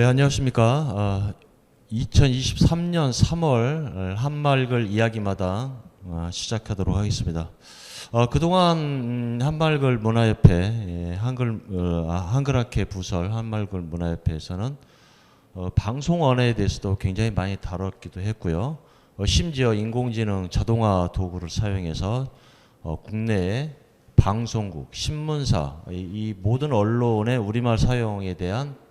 네, 안녕하십니까. 2023년 3월 한말글 이야기마당 시작하도록 하겠습니다. 그동안 한말글 문화협회, 한글학회 부설 한말글 문화협회에서는 방송 언어에 대해서도 굉장히 많이 다뤘기도 했고요. 심지어 인공지능 자동화 도구를 사용해서 국내의 방송국, 신문사, 이 모든 언론의 우리말 사용에 대한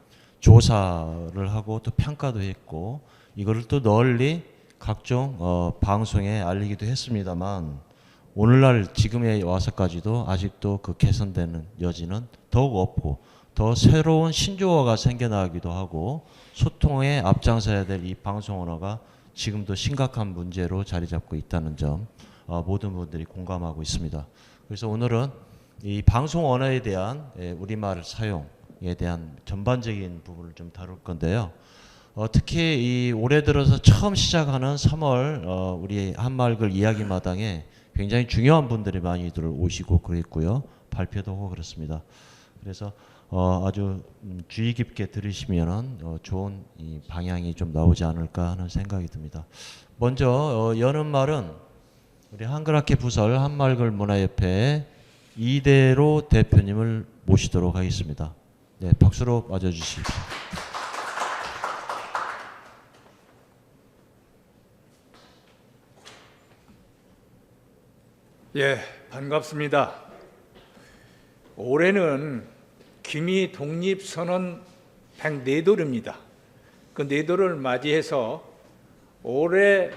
조사를 하고 또 평가도 했고, 이거를 또 널리 각종 방송에 알리기도 했습니다만, 오늘날 지금에 와서까지도 아직도 그 개선되는 여지는 더욱 없고, 더 새로운 신조어가 생겨나기도 하고, 소통에 앞장서야 될 이 방송 언어가 지금도 심각한 문제로 자리 잡고 있다는 점 모든 분들이 공감하고 있습니다. 그래서 오늘은 이 방송 언어에 대한 우리말 사용에 대한 전반적인 부분을 좀 다룰 건데요. 특히 이 올해 들어서 처음 시작하는 3월 우리 한말글 이야기마당에 굉장히 중요한 분들이 많이들 오시고 그랬고요. 발표도 하고 그렇습니다. 그래서 아주 주의 깊게 들으시면은 좋은 이 방향이 좀 나오지 않을까 하는 생각이 듭니다. 먼저 여는 말은 우리 한글학회 부설 한말글 문화협회 이대로 대표님을 모시도록 하겠습니다. 네, 박수로 맞아주십시오. 예, 반갑습니다. 올해는 기미 독립선언 104돌입니다. 그 4돌을 맞이해서 올해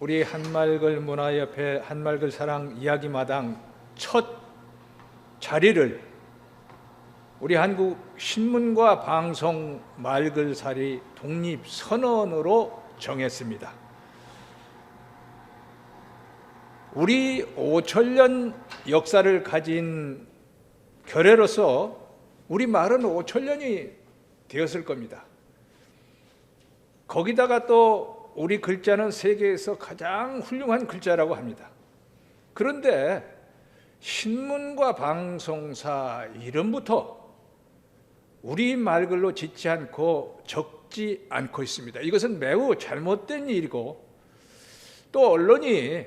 우리 한말글 문화협회 한말글 사랑 이야기마당 첫 자리를 우리 한국 신문과 방송 말글살이 독립선언으로 정했습니다. 우리 5천년 역사를 가진 결례로서 우리 말은 5천년이 되었을 겁니다. 거기다가 또 우리 글자는 세계에서 가장 훌륭한 글자라고 합니다. 그런데 신문과 방송사 이름부터 우리 말글로 짓지 않고 적지 않고 있습니다. 이것은 매우 잘못된 일이고, 또 언론이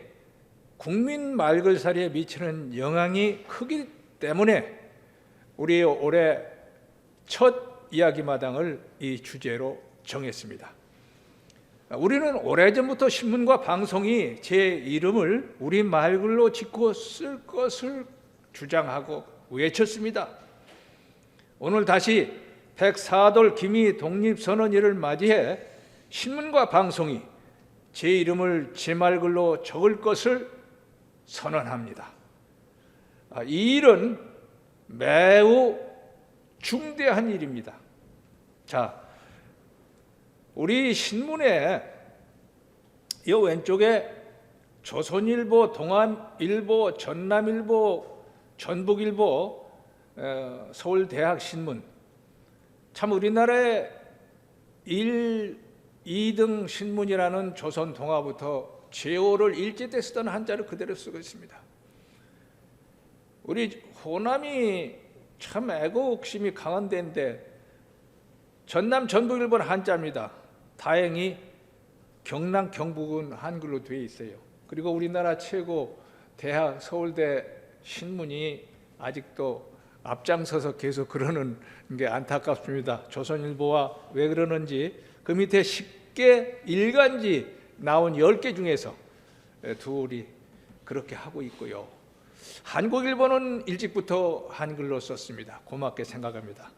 국민 말글살이에 미치는 영향이 크기 때문에 우리 올해 첫 이야기마당을 이 주제로 정했습니다. 우리는 오래전부터 신문과 방송이 제 이름을 우리 말글로 짓고 쓸 것을 주장하고 외쳤습니다. 오늘 다시 104돌 기미 독립선언일을 맞이해 신문과 방송이 제 이름을 제 말글로 적을 것을 선언합니다. 이 일은 매우 중대한 일입니다. 자, 우리 신문에 이 왼쪽에 조선일보, 동아일보, 전남일보, 전북일보, 서울대학신문, 참 우리나라의 1, 2등 신문이라는 조선동아부터 제호를 일제 때 쓰던 한자를 그대로 쓰고 있습니다. 우리 호남이 참 애국심이 강한 데인데 전남, 전북일보는 한자입니다. 다행히 경남, 경북은 한글로 되어 있어요. 그리고 우리나라 최고 대학 서울대 신문이 아직도 앞장서서 계속 그러는 게 안타깝습니다. 조선일보와 왜 그러는지 그 밑에 10개 일간지 나온 10개 중에서 둘이 그렇게 하고 있고요. 한국일보는 일찍부터 한글로 썼습니다. 고맙게 생각합니다.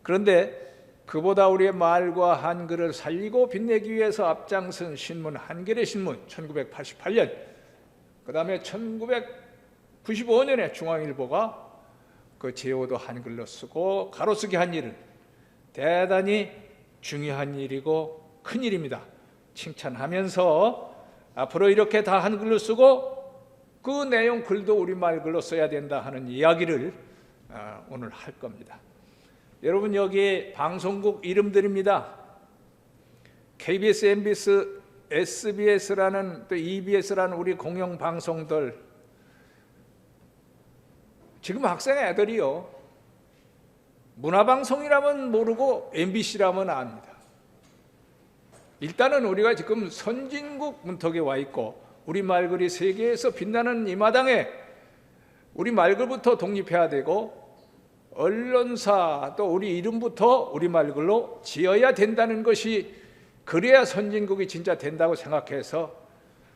그런데 그보다 우리의 말과 한글을 살리고 빛내기 위해서 앞장선 신문 한겨레 신문 1988년, 그 다음에 1995년에 중앙일보가 그 제호도 한글로 쓰고 가로쓰기 한 일은 대단히 중요한 일이고 큰 일입니다. 칭찬하면서 앞으로 이렇게 다 한글로 쓰고 그 내용 글도 우리말 글로 써야 된다 하는 이야기를 오늘 할 겁니다. 여러분, 여기 방송국 이름들입니다. KBS, MBS, SBS라는 또 EBS라는 우리 공영방송들, 지금 학생 애들이요 문화방송이라면 모르고 MBC라면 압니다. 일단은 우리가 지금 선진국 문턱에 와 있고 우리 말글이 세계에서 빛나는 이 마당에 우리 말글부터 독립해야 되고 언론사 또 우리 이름부터 우리 말글로 지어야 된다는 것이, 그래야 선진국이 진짜 된다고 생각해서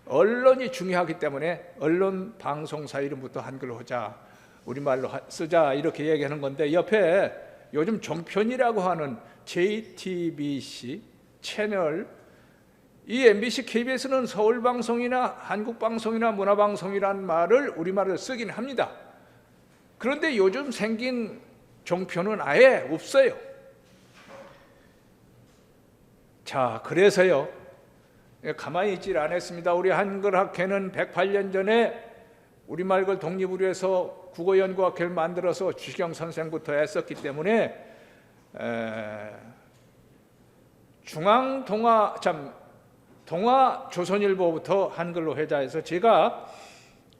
언론이 중요하기 때문에 언론 방송사 이름부터 한글로 하자, 우리말로 쓰자, 이렇게 얘기하는 건데, 옆에 요즘 종편이라고 하는 JTBC 채널, 이 MBC, KBS는 서울방송이나 한국방송이나 문화방송이라는 말을 우리말을 쓰긴 합니다. 그런데 요즘 생긴 종편은 아예 없어요. 자, 그래서요, 가만히 있질 않았습니다. 우리 한글학회는 108년 전에 우리말글 독립을 위해서 국어연구학회를 만들어서 주시경 선생부터 애썼기 때문에 동아조선일보부터 한글로 회자해서 제가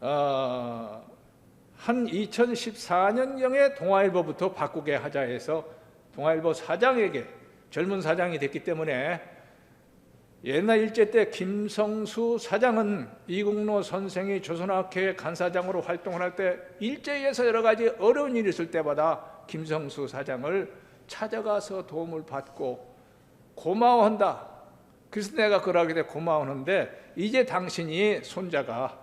한 2014년경에 동아일보부터 바꾸게 하자 해서 동아일보 사장에게, 젊은 사장이 됐기 때문에, 옛날 일제 때 김성수 사장은 이국노 선생이 조선학회 간사장으로 활동을 할 때 일제에서 여러 가지 어려운 일이 있을 때마다 김성수 사장을 찾아가서 도움을 받고 고마워한다. 그래서 내가 그러게 돼 고마워하는데, 이제 당신이 손자가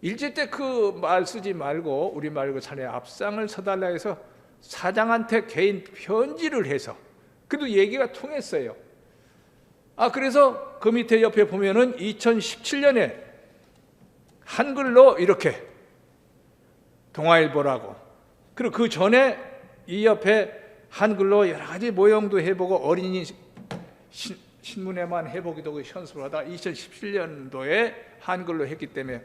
일제 때 그 말 쓰지 말고 우리말 그 산에 앞상을 서달라 해서 사장한테 개인 편지를 해서, 그래도 얘기가 통했어요. 그래서 그 밑에 옆에 보면은 2017년에 한글로 이렇게 동아일보라고, 그리고 그 전에 이 옆에 한글로 여러 가지 모형도 해보고 어린이 신문에만 해보기도 하고 현수를 하다 2017년도에 한글로 했기 때문에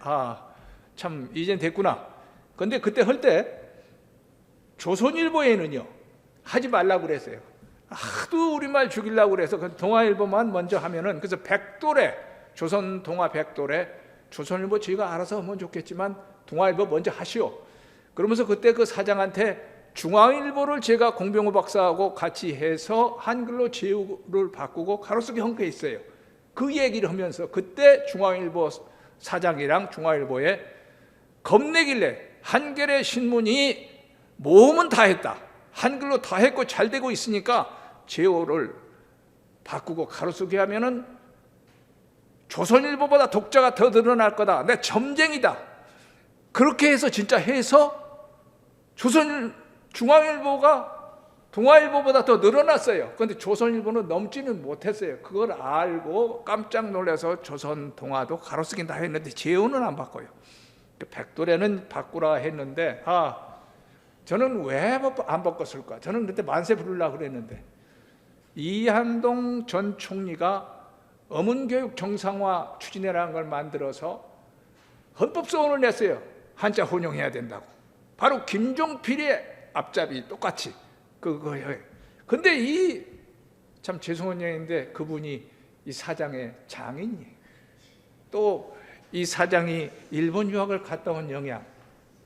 참 이젠 됐구나. 근데 그때 할 때 조선일보에는요 하지 말라고 그랬어요. 하도 우리말 죽이려고 그래서 그 동아일보만 먼저 하면은, 그래서 백도래, 조선 동아 백도래, 조선일보 저희가 알아서 하면 좋겠지만 동아일보 먼저 하시오. 그러면서 그때 그 사장한테 중앙일보를 제가 공병호 박사하고 같이 해서 한글로 제후를 바꾸고 가로쓰기 한 게 있어요. 그 얘기를 하면서 그때 중앙일보 사장이랑 중앙일보에 겁내길래, 한겨레 신문이 모험은 다 했다, 한글로 다 했고 잘 되고 있으니까 제호를 바꾸고 가로쓰기 하면은 조선일보보다 독자가 더 늘어날 거다, 내 점쟁이다. 그렇게 해서 진짜 해서 중앙일보가 동아일보보다 더 늘어났어요. 그런데 조선일보는 넘지는 못했어요. 그걸 알고 깜짝 놀라서 조선 동아도 가로쓰기 다 했는데 제호는 안 바꿔요. 백도래는 바꾸라 했는데 저는 왜 안 바꿨을까? 저는 그때 만세 부르려고 그랬는데, 이한동 전 총리가 어문교육 정상화 추진회라는 걸 만들어서 헌법소원을 냈어요. 한자 혼용해야 된다고. 바로 김종필의 앞잡이 똑같이 그거예요. 근데 참 죄송한 얘기인데 그분이 이 사장의 장인이에요. 또 이 사장이 일본 유학을 갔다 온 영향,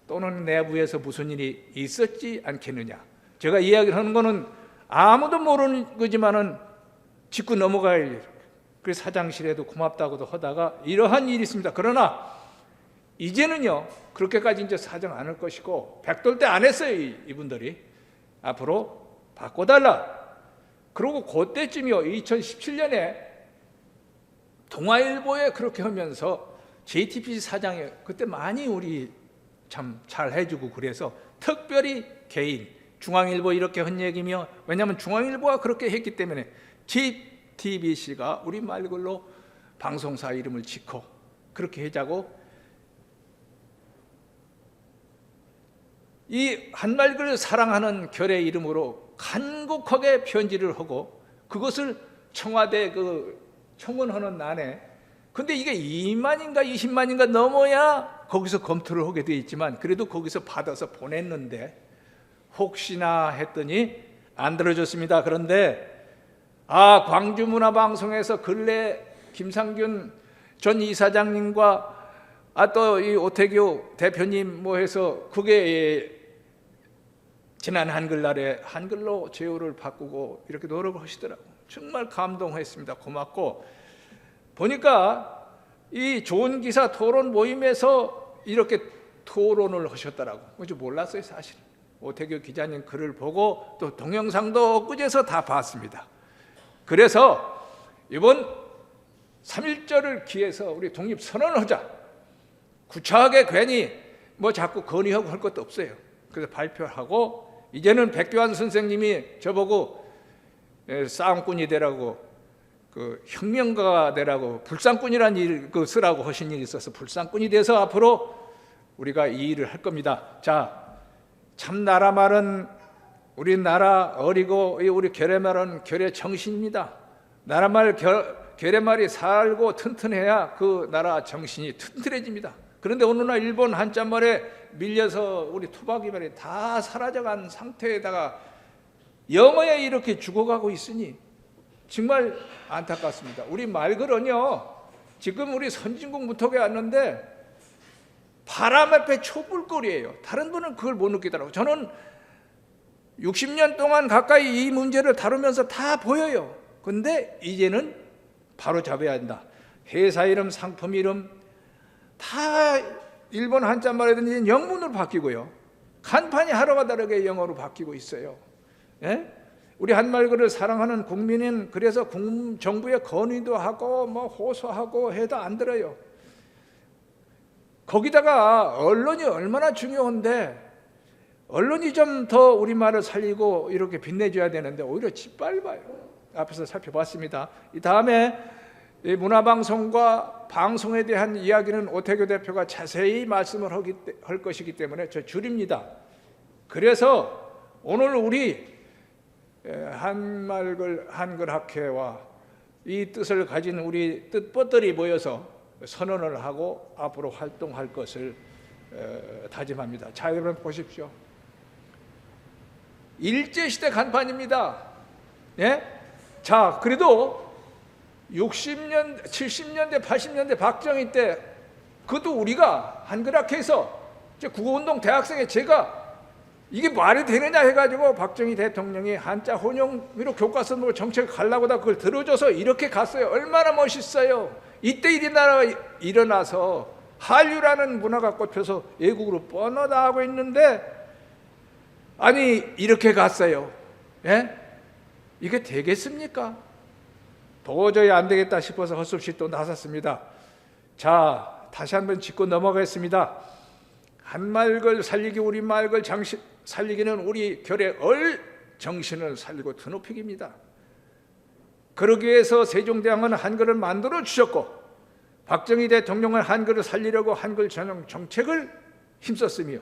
또는 내부에서 무슨 일이 있었지 않겠느냐. 제가 이야기를 하는 거는 아무도 모르는 거지만은 짚고 넘어갈 일. 그래서 사장실에도 고맙다고도 하다가 이러한 일이 있습니다. 그러나 이제는요 그렇게까지 이제 사정 안 할 것이고, 백돌 때 안 했어요. 이분들이 앞으로 바꿔달라. 그리고 그때쯤이요 2017년에 동아일보에 그렇게 하면서 JTBC 사장이 그때 많이 우리 참 잘 해주고, 그래서 특별히 개인 중앙일보 이렇게 한 얘기며, 왜냐하면 중앙일보가 그렇게 했기 때문에 JTBC가 우리 말글로 방송사 이름을 짓고 그렇게 하자고, 이 한말글을 사랑하는 결의 이름으로 간곡하게 편지를 하고 그것을 청와대 그 청원하는 난에, 근데 이게 2만인가 20만인가 넘어야 거기서 검토를 하게 돼 있지만 그래도 거기서 받아서 보냈는데 혹시나 했더니 안 들어줬습니다. 그런데 광주문화방송에서 근래 김상균 전 이사장님과 또 이 오태규 대표님 뭐 해서 그게 지난 한글날에 한글로 제호를 바꾸고 이렇게 노력을 하시더라고요. 정말 감동했습니다. 고맙고, 보니까 이 좋은 기사 토론 모임에서 이렇게 토론을 하셨더라고요. 좀 몰랐어요, 사실. 오태규 기자님 글을 보고 또 동영상도 엊그제서 다 봤습니다. 그래서 이번 3.1절을 기해서 우리 독립선언하자. 구차하게 괜히 뭐 자꾸 건의하고 할 것도 없어요. 그래서 발표하고, 이제는 백교환 선생님이 저보고 싸움꾼이 되라고, 그 혁명가가 되라고, 불상꾼이라는 일 그 쓰라고 하신 일이 있어서 불상꾼이 돼서 앞으로 우리가 이 일을 할 겁니다. 자, 참 나라 말은 우리나라 어리고 우리 결의말은 결의 정신입니다. 나라 말 결의말이 살고 튼튼해야 그 나라 정신이 튼튼해집니다. 그런데 어느 날 일본 한자말에 밀려서 우리 토박이 말이 다 사라져간 상태에다가 영어에 이렇게 죽어가고 있으니 정말 안타깝습니다. 우리 말글은요, 지금 우리 선진국 무턱에 왔는데 바람 앞에 촛불거리예요. 다른 분은 그걸 못 느끼더라고요. 저는 60년 동안 가까이 이 문제를 다루면서 다 보여요. 근데 이제는 바로 잡아야 한다. 회사 이름, 상품 이름 다 일본 한자말이든지 영문으로 바뀌고요. 간판이 하루가 다르게 영어로 바뀌고 있어요. 예? 우리 한말글을 사랑하는 국민은 그래서 정부에 건의도 하고 뭐 호소하고 해도 안 들어요. 거기다가 언론이 얼마나 중요한데, 언론이 좀 더 우리말을 살리고 이렇게 빛내줘야 되는데 오히려 짓밟아요. 앞에서 살펴봤습니다. 이 다음에 문화방송과 방송에 대한 이야기는 오태규 대표가 자세히 말씀을 할 것이기 때문에 저 줄입니다. 그래서 오늘 우리 한말글 한글학회와 이 뜻을 가진 우리 뜻벗들이 모여서 선언을 하고 앞으로 활동할 것을 다짐합니다. 자, 여러분 보십시오. 일제시대 간판입니다. 예? 자, 그래도 60년, 70년대, 80년대 박정희 때 그것도 우리가 한글학회에서 국어운동 대학생에 제가 이게 말이 되느냐 해가지고 박정희 대통령이 한자 혼용으로 교과서로 정책을 가려고 다 그걸 들어줘서 이렇게 갔어요. 얼마나 멋있어요. 이때 일어나서 한류라는 문화가 꽂혀서 외국으로 뻗어나가고 있는데, 아니 이렇게 갔어요. 예? 이게 되겠습니까? 도저히 안 되겠다 싶어서 헛수없이 또 나섰습니다. 자, 다시 한번 짚고 넘어가겠습니다. 한말글 살리기, 우리말글 살리기는 우리 결의 정신을 살리고 드높이기입니다. 그러기 위해서 세종대왕은 한글을 만들어 주셨고, 박정희 대통령은 한글을 살리려고 한글 전용 정책을 힘썼으며,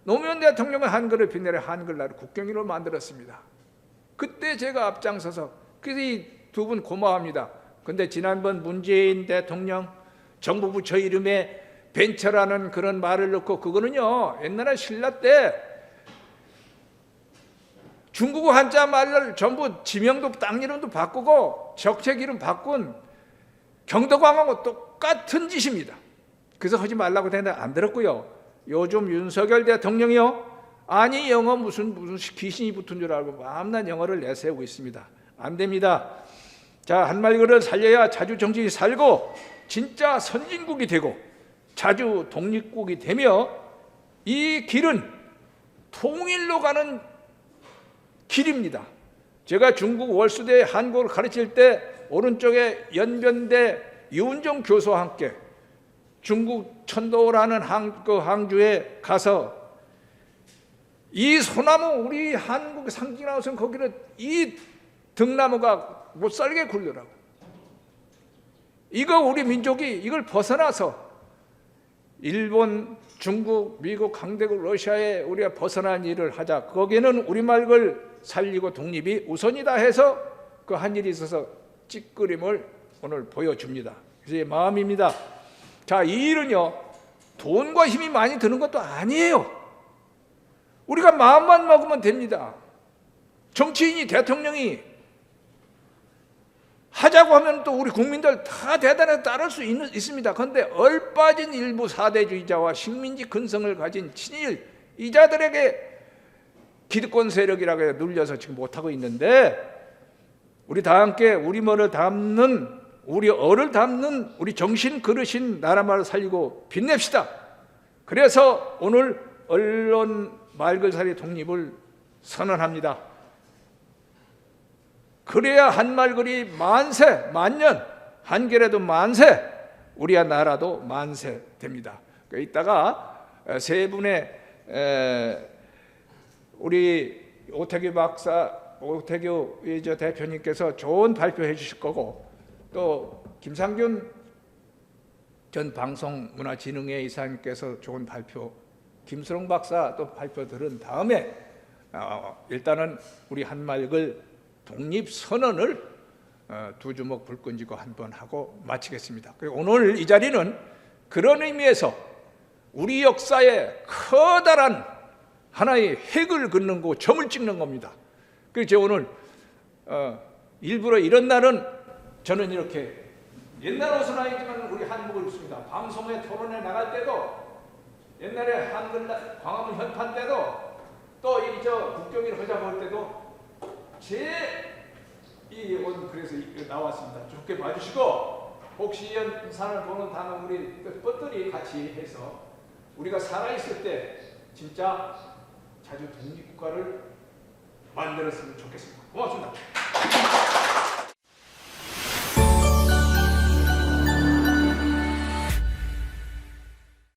노무현 대통령은 한글을 빛내려 한글날을 국경일로 만들었습니다. 그때 제가 앞장서서, 그래서 이 두 분 고마워합니다. 근데 지난번 문재인 대통령 정부 부처 이름에 벤처라는 그런 말을 넣고, 그거는요 옛날에 신라 때 중국어 한자 말을 전부 지명도 땅 이름도 바꾸고 정책 이름 바꾼 경덕왕하고 똑같은 짓입니다. 그래서 하지 말라고 했는데 안 들었고요. 요즘 윤석열 대통령이요, 아니 영어 무슨 귀신이 붙은 줄 알고 마음난 영어를 내세우고 있습니다. 안 됩니다. 자, 한말글을 살려야 자주 정신이 살고 진짜 선진국이 되고 자주 독립국이 되며, 이 길은 통일로 가는 길입니다. 제가 중국 월수대 한국을 가르칠 때 오른쪽에 연변대 유은정 교수와 함께 중국 천도라는 항주에 가서 이 소나무, 우리 한국 상징하우선 거기를 이 등나무가 못 살게 굴려라고. 이거 우리 민족이 이걸 벗어나서 일본, 중국, 미국, 강대국, 러시아에 우리가 벗어난 일을 하자. 거기에는 우리말을 살리고 독립이 우선이다 해서 그 한 일이 있어서 찌끄림을 오늘 보여줍니다. 그게 마음입니다. 자, 이 일은요 돈과 힘이 많이 드는 것도 아니에요. 우리가 마음만 먹으면 됩니다. 정치인이, 대통령이 하자고 하면 또 우리 국민들 다 대단해서 따를 수 있습니다. 그런데 얼빠진 일부 사대주의자와 식민지 근성을 가진 친일 이자들에게 기득권 세력이라고 해서 눌려서 지금 못하고 있는데, 우리 다 함께 우리 머를 담는, 우리 어를 담는 우리 정신 그릇인 나라말을 살리고 빛냅시다. 그래서 오늘 언론 말글살이 독립을 선언합니다. 그래야 한말글이 만세, 만년, 한겨레도 만세, 우리야 나라도 만세 됩니다. 이따가 세 분의 우리 오태규 박사, 오태규 대표님께서 좋은 발표해 주실 거고, 또 김상균 전 방송문화진흥회 이사님께서 좋은 발표, 김수롱 박사 또 발표 들은 다음에 일단은 우리 한말글 독립선언을 두 주먹 불 끈지고 한번 하고 마치겠습니다. 그리고 오늘 이 자리는 그런 의미에서 우리 역사에 커다란 하나의 획을 긋는 거, 점을 찍는 겁니다. 그래서 제가 오늘 일부러 이런 날은 저는 이렇게 옛날 옷은 아니지만 우리 한복을 입습니다. 방송에 토론에 나갈 때도, 옛날에 한글 광화문 현판 때도, 또 이 국경일 허자 볼 때도 이 옷 그래서 나왔습니다. 좋게 봐주시고, 혹시 연산을 보는 단어 우리 뻗들이 같이 해서 우리가 살아있을 때 진짜 자주 독립국가를 만들었으면 좋겠습니다. 고맙습니다.